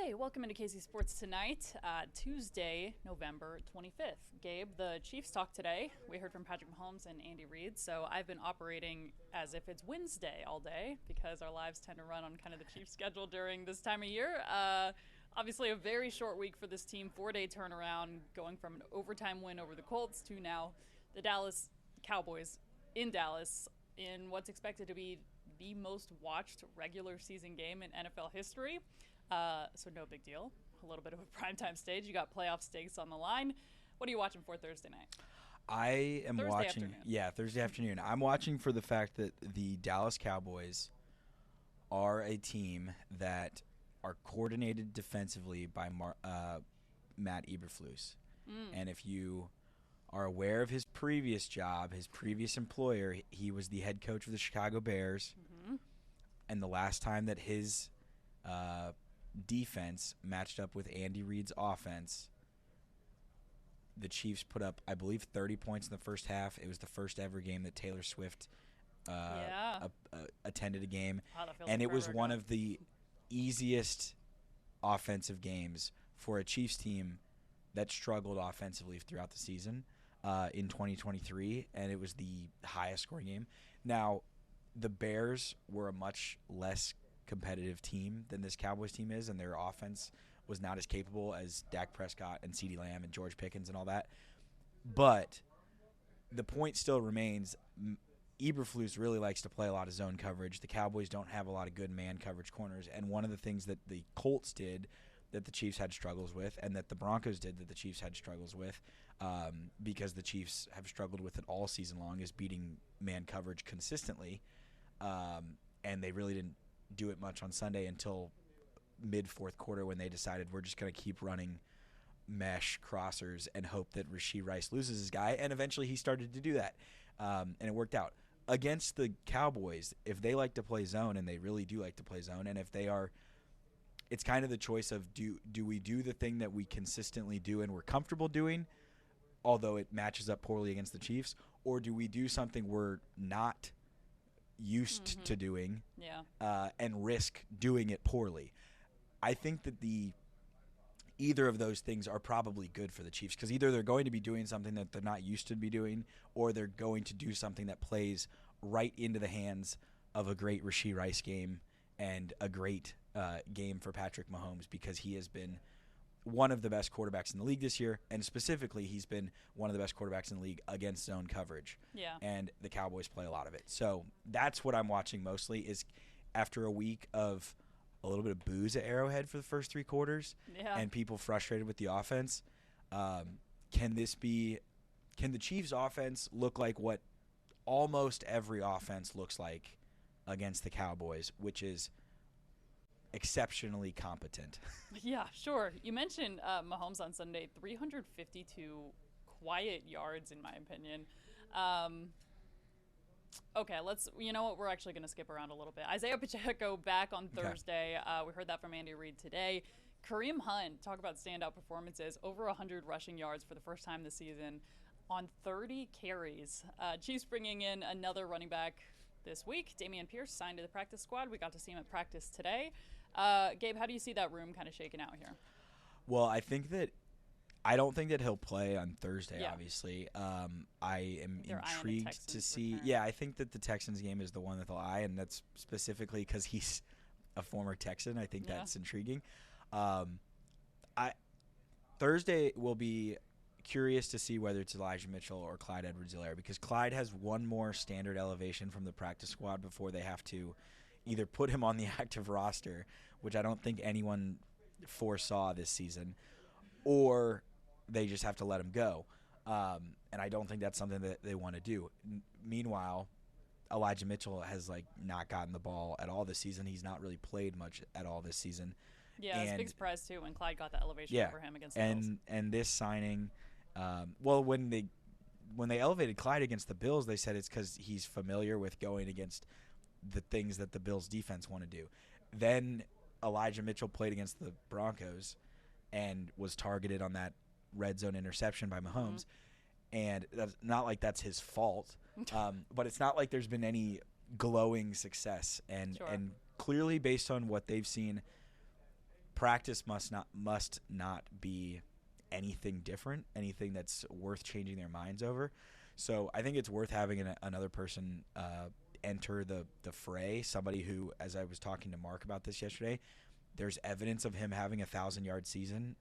Okay, welcome into KC Sports Tonight, Tuesday, November 25th. Gabe, the Chiefs talked today. We heard from Patrick Mahomes and Andy Reid, so I've been operating as if it's Wednesday all day because our lives tend to run on kind of the Chiefs' schedule during this time of year. Obviously, a very short week for this team, 4-day turnaround, going from an overtime win over the Colts to now the Dallas Cowboys in Dallas in what's expected to be the most watched regular season game in NFL history. So no big deal. A little bit of a primetime stage. You got playoff stakes on the line. What are you watching for Thursday night? I am Thursday watching. afternoon. Yeah, Thursday afternoon. I'm watching for the fact that the Dallas Cowboys are a team that are coordinated defensively by Matt Eberflus. And if you are aware of his previous job, his previous employer, he was the head coach of the Chicago Bears. And the last time that his defense matched up with Andy Reid's offense, the Chiefs put up, I believe, 30 points in the first half. It was the first ever game that Taylor Swift attended a game. Wow, that feels And like it was forever one ago. of the easiest offensive games for a Chiefs team that struggled offensively throughout the season in 2023, and it was the highest scoring game. Now, the Bears were a much less competitive team than this Cowboys team is, and their offense was not as capable as Dak Prescott and CeeDee Lamb and George Pickens and all that. But the point still remains, Eberflus really likes to play a lot of zone coverage. The Cowboys don't have a lot of good man coverage corners, and one of the things that the Colts did that the Chiefs had struggles with, and that the Broncos did that the Chiefs had struggles with, because the Chiefs have struggled with it all season long, is beating man coverage consistently, and they really didn't do it much on Sunday until mid-fourth quarter when they decided we're just going to keep running mesh crossers and hope that Rashee Rice loses his guy, and eventually he started to do that, and it worked out. Against the Cowboys, if they like to play zone, and they really do like to play zone, and if they are, it's kind of the choice of do we do the thing that we consistently do and we're comfortable doing, although it matches up poorly against the Chiefs, or do we do something we're not used to doing and risk doing it poorly? I think that either of those things are probably good for the Chiefs, because either they're going to be doing something that they're not used to be doing, or they're going to do something that plays right into the hands of a great Rashee Rice game and a great game for Patrick Mahomes, because he has been one of the best quarterbacks in the league this year, and specifically he's been one of the best quarterbacks in the league against zone coverage. Yeah. And the Cowboys play a lot of it. So that's what I'm watching mostly, is after a week of a little bit of booze at Arrowhead for the first three quarters and people frustrated with the offense, can the Chiefs offense look like what almost every offense looks like against the Cowboys, which is exceptionally competent? Yeah, sure. You mentioned Mahomes on Sunday, 352 quiet yards, in my opinion. Okay, you know what, we're actually going to skip around a little bit. Isaiah Pacheco back on Thursday. We heard that from Andy Reid today. Kareem Hunt, talk about standout performances, over 100 rushing yards for the first time this season on 30 carries. Chiefs bringing in another running back this week. Dameon Pierce signed to the practice squad. We got to see him at practice today. Gabe, how do you see that room kind of shaking out here? Well, I don't think that he'll play on Thursday, obviously. I am They're eyeing the intrigued to Texans see. return. Yeah, I think that the Texans game is the one that they'll eye, and that's specifically because he's a former Texan. I think that's intriguing. Thursday will be curious to see whether it's Elijah Mitchell or Clyde Edwards-Helaire, because Clyde has one more standard elevation from the practice squad before they have to either put him on the active roster, which I don't think anyone foresaw this season, or they just have to let him go. And I don't think that's something that they want to do. Meanwhile, Elijah Mitchell has not gotten the ball at all this season. He's not really played much at all this season. Yeah, it's a big surprise, too, when Clyde got the elevation over him against the Bills. And this signing, when they elevated Clyde against the Bills, they said it's because he's familiar with going against the things that the Bills defense want to do. Then Elijah Mitchell played against the Broncos and was targeted on that red zone interception by Mahomes. And that's not like that's his fault, but it's not like there's been any glowing success. And clearly, based on what they've seen, practice must not be anything different, anything that's worth changing their minds over. So I think it's worth having another person enter the fray, somebody who, as I was talking to Mark about this yesterday, there's evidence of him having 1,000-yard season,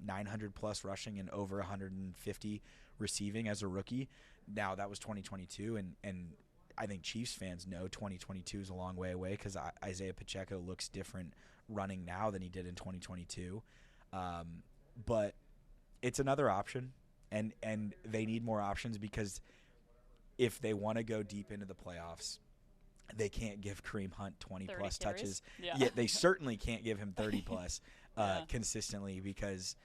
900-plus rushing and over 150 receiving as a rookie. Now, that was 2022, and I think Chiefs fans know 2022 is a long way away because Isaiah Pacheco looks different running now than he did in 2022. But it's another option, and they need more options because if they want to go deep into the playoffs, they can't give Kareem Hunt 20-plus touches. Yeah, they certainly can't give him 30-plus consistently, because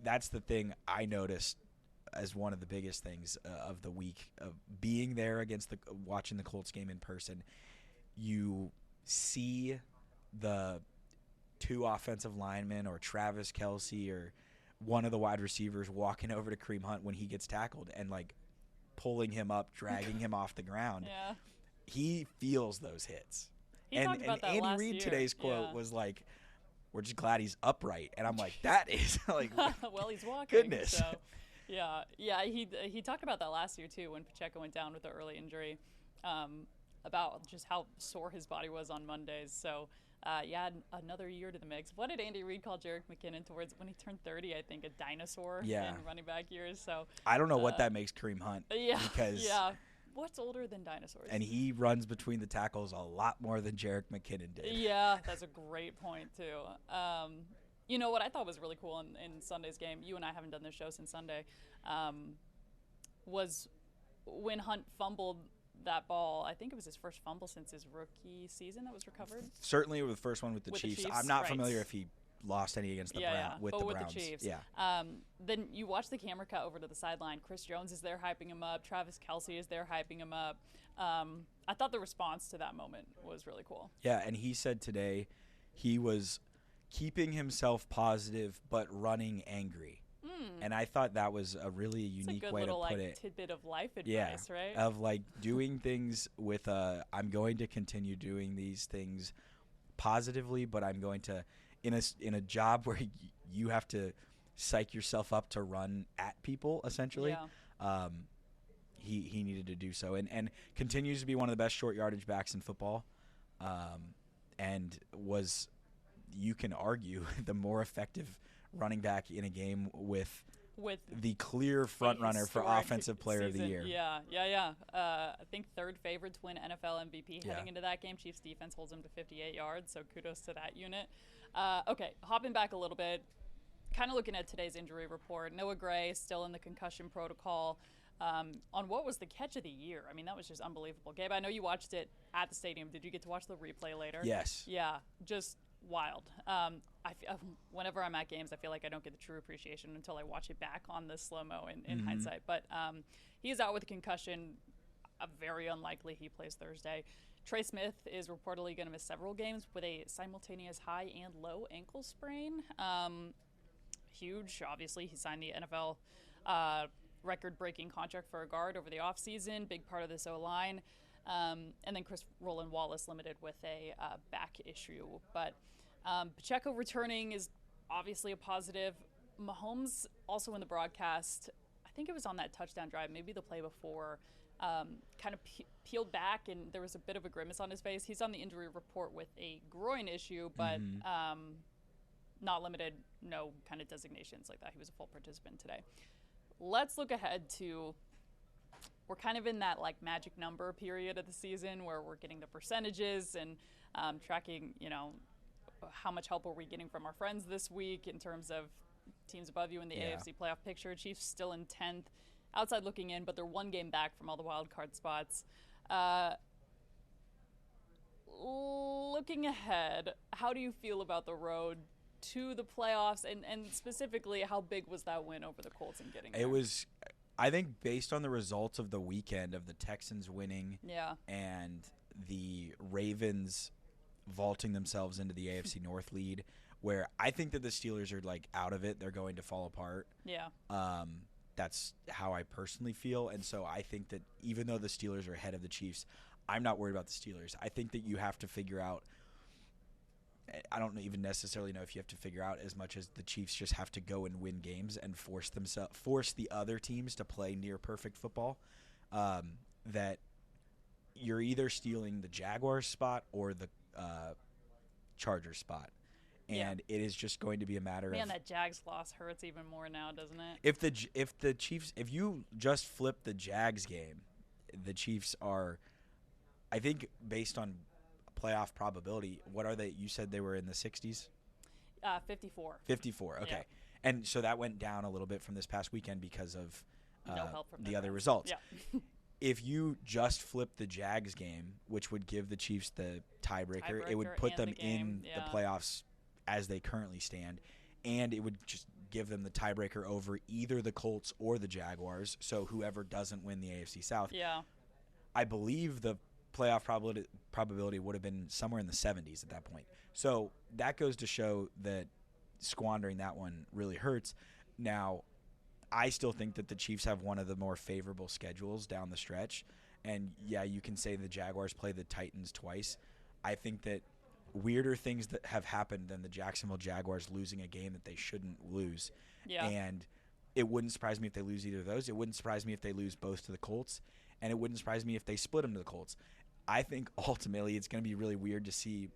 that's the thing I noticed as one of the biggest things of the week, of being there watching the Colts game in person. You see the two offensive linemen or Travis Kelce or one of the wide receivers walking over to Kareem Hunt when he gets tackled and like pulling him up, dragging him off the ground. Yeah. He feels those hits. He talked about that Andy last Reid year. today's quote was like, "We're just glad he's upright." And I'm like, that is like, well, he's walking. Goodness. So, yeah. He talked about that last year too when Pacheco went down with the early injury, about just how sore his body was on Mondays. So, another year to the mix. What did Andy Reid call Jerick McKinnon towards when he turned 30? I think a dinosaur in running back years. So I don't know what that makes Kareem Hunt. Yeah. Because what's older than dinosaurs? And he runs between the tackles a lot more than Jerick McKinnon did. Yeah, that's a great point too. You know what I thought was really cool in Sunday's game, you and I haven't done this show since Sunday, was when Hunt fumbled that ball. I think it was his first fumble since his rookie season that was recovered. Certainly with the first one with the Chiefs. I'm not familiar if he lost any against the Browns. With the Chiefs. Yeah. Then you watch the camera cut over to the sideline. Chris Jones is there hyping him up. Travis Kelce is there hyping him up. I thought the response to that moment was really cool. Yeah, and he said today he was keeping himself positive but running angry. And I thought that was a really unique way to put it. Tidbit of life advice, right? Of like doing things with I'm going to continue doing these things positively, but I'm going to in a job where you have to psych yourself up to run at people essentially. Yeah. He needed to do so and continues to be one of the best short yardage backs in football, and was, you can argue, the more effective running back in a game with the clear front runner for offensive player of the year. Yeah. I think third favorite to win NFL MVP heading into that game. Chiefs defense holds him to 58 yards, so kudos to that unit. Okay, hopping back a little bit, kind of looking at today's injury report. Noah Gray still in the concussion protocol. On what was the catch of the year? I mean, that was just unbelievable. Gabe, I know you watched it at the stadium. Did you get to watch the replay later? Yes. Yeah, just wild. Whenever I'm at games, I feel like I don't get the true appreciation until I watch it back on the slow-mo in hindsight. But he is out with a concussion. Very unlikely he plays Thursday. Trey Smith is reportedly going to miss several games with a simultaneous high and low ankle sprain. Huge. Obviously, he signed the NFL record-breaking contract for a guard over the offseason. Big part of this O-line. And then Chris Roland Wallace limited with a back issue. But Pacheco returning is obviously a positive. Mahomes also in the broadcast, I think it was on that touchdown drive, maybe the play before, kind of peeled back and there was a bit of a grimace on his face. He's on the injury report with a groin issue, but not limited, no kind of designations like that. He was a full participant today. Let's look ahead to, we're kind of in that like magic number period of the season where we're getting the percentages and tracking, how much help are we getting from our friends this week in terms of teams above you in the AFC playoff picture. Chiefs still in 10th, outside looking in, but they're one game back from all the wild card spots. Looking ahead, how do you feel about the road to the playoffs, and specifically, how big was that win over the Colts in getting there? It was, I think, based on the results of the weekend of the Texans winning and the Ravens vaulting themselves into the AFC North lead, where I think that the Steelers are like out of it. They're going to fall apart. Yeah. That's how I personally feel. And so I think that even though the Steelers are ahead of the Chiefs, I'm not worried about the Steelers. I think that you have to figure out I don't even necessarily know if you have to figure out as much as the Chiefs just have to go and win games and force the other teams to play near perfect football. That you're either stealing the Jaguars spot or the Chargers spot, and it is just going to be a matter of that Jags loss hurts even more now, doesn't it? if the Chiefs, if you just flip the Jags game, the Chiefs are, I think, based on playoff probability, what are they? You said they were in the 60s? 54. 54, okay. Yeah. And so that went down a little bit from this past weekend because of No help from the other guys. results. Yeah. If you just flip the Jags game, which would give the Chiefs the tiebreaker, it would put them in the playoffs as they currently stand, and it would just give them the tiebreaker over either the Colts or the Jaguars, so whoever doesn't win the AFC South. Yeah. I believe the playoff probability would have been somewhere in the 70s at that point. So that goes to show that squandering that one really hurts. Now, I still think that the Chiefs have one of the more favorable schedules down the stretch. And, yeah, you can say the Jaguars play the Titans twice. I think that weirder things that have happened than the Jacksonville Jaguars losing a game that they shouldn't lose. Yeah. And it wouldn't surprise me if they lose either of those. It wouldn't surprise me if they lose both to the Colts. And it wouldn't surprise me if they split them to the Colts. I think ultimately it's going to be really weird to see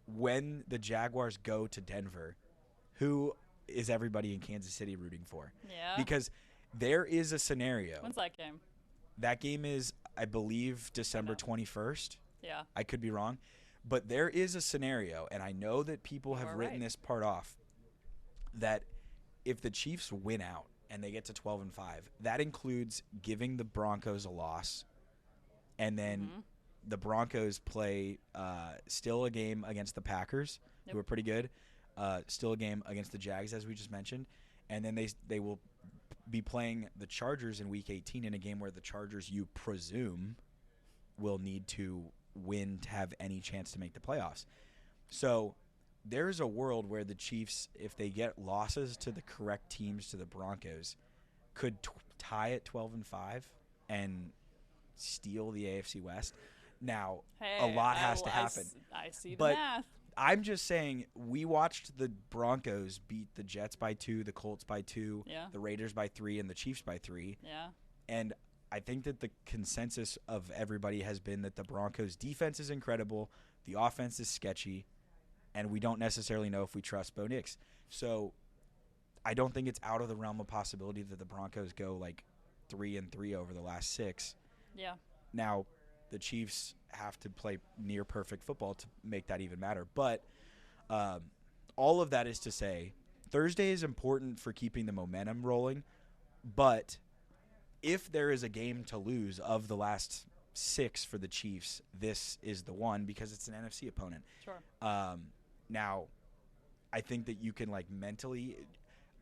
when the Jaguars go to Denver, who is everybody in Kansas City rooting for? Yeah. Because there is a scenario. When's that game? That game is, I believe, December 21st. Yeah. I could be wrong. But there is a scenario, and I know that people have written this part off, that if the Chiefs win out and they get to 12-5, that includes giving the Broncos a loss, and then the Broncos play still a game against the Packers, who are pretty good, still a game against the Jags, as we just mentioned, and then they will be playing the Chargers in Week 18 in a game where the Chargers, you presume, will need to win to have any chance to make the playoffs. So there's a world where the Chiefs, if they get losses to the correct teams to the Broncos, could tie at 12-5 and steal the AFC West. Now, a lot has to happen. I see the but math. I'm just saying, we watched the Broncos beat the Jets by 2, the Colts by 2, the Raiders by 3, and the Chiefs by 3. Yeah. And I think that the consensus of everybody has been that the Broncos' defense is incredible, the offense is sketchy, and we don't necessarily know if we trust Bo Nix. So I don't think it's out of the realm of possibility that the Broncos go like 3-3 over the last 6. Yeah. Now, the Chiefs have to play near perfect football to make that even matter. But all of that is to say, Thursday is important for keeping the momentum rolling. But if there is a game to lose of the last 6 for the Chiefs, this is the one, because it's an NFC opponent. Sure. Now, I think that you can like mentally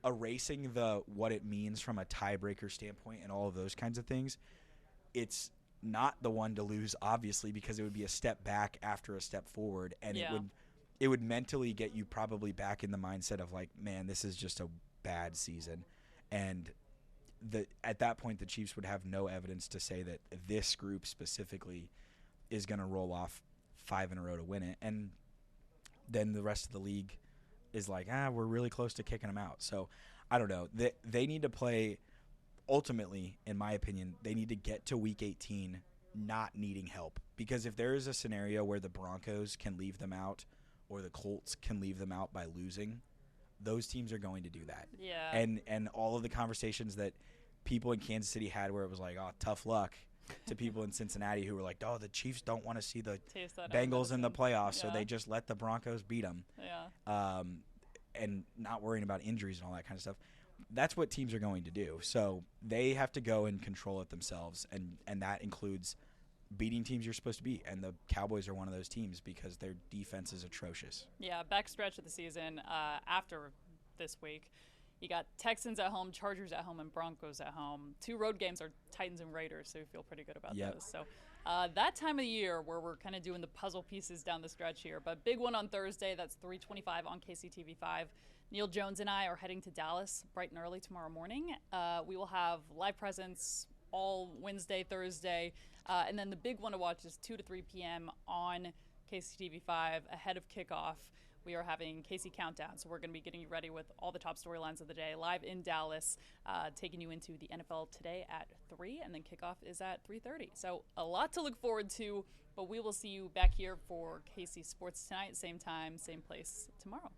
erasing what it means from a tiebreaker standpoint and all of those kinds of things. It's not the one to lose, obviously, because it would be a step back after a step forward, and it would mentally get you probably back in the mindset of like, man, this is just a bad season, and at that point the Chiefs would have no evidence to say that this group specifically is going to roll off 5 in a row to win it, and then the rest of the league is like, we're really close to kicking them out. So I don't know. They need to play. Ultimately, in my opinion, they need to get to Week 18 not needing help. Because if there is a scenario where the Broncos can leave them out or the Colts can leave them out by losing, those teams are going to do that. Yeah. And all of the conversations that people in Kansas City had where it was like, tough luck, to people in Cincinnati who were like, the Chiefs don't want to see the Bengals in the playoffs, so they just let the Broncos beat them. Yeah. And not worrying about injuries and all that kind of stuff. That's what teams are going to do. So they have to go and control it themselves, and that includes beating teams you're supposed to beat. And the Cowboys are one of those teams because their defense is atrocious. Yeah, backstretch of the season after this week. You got Texans at home, Chargers at home, and Broncos at home. 2 road games are Titans and Raiders, so we feel pretty good about those. So that time of the year where we're kind of doing the puzzle pieces down the stretch here. But big one on Thursday, that's 3:25 on KCTV5. Neil Jones and I are heading to Dallas bright and early tomorrow morning. We will have live presence all Wednesday, Thursday, and then the big one to watch is 2 to 3 p.m. on KCTV5 ahead of kickoff. We are having Casey Countdown, so we're going to be getting you ready with all the top storylines of the day, live in Dallas, taking you into the NFL today at 3, and then kickoff is at 3:30. So a lot to look forward to, but we will see you back here for KC Sports Tonight, same time, same place tomorrow.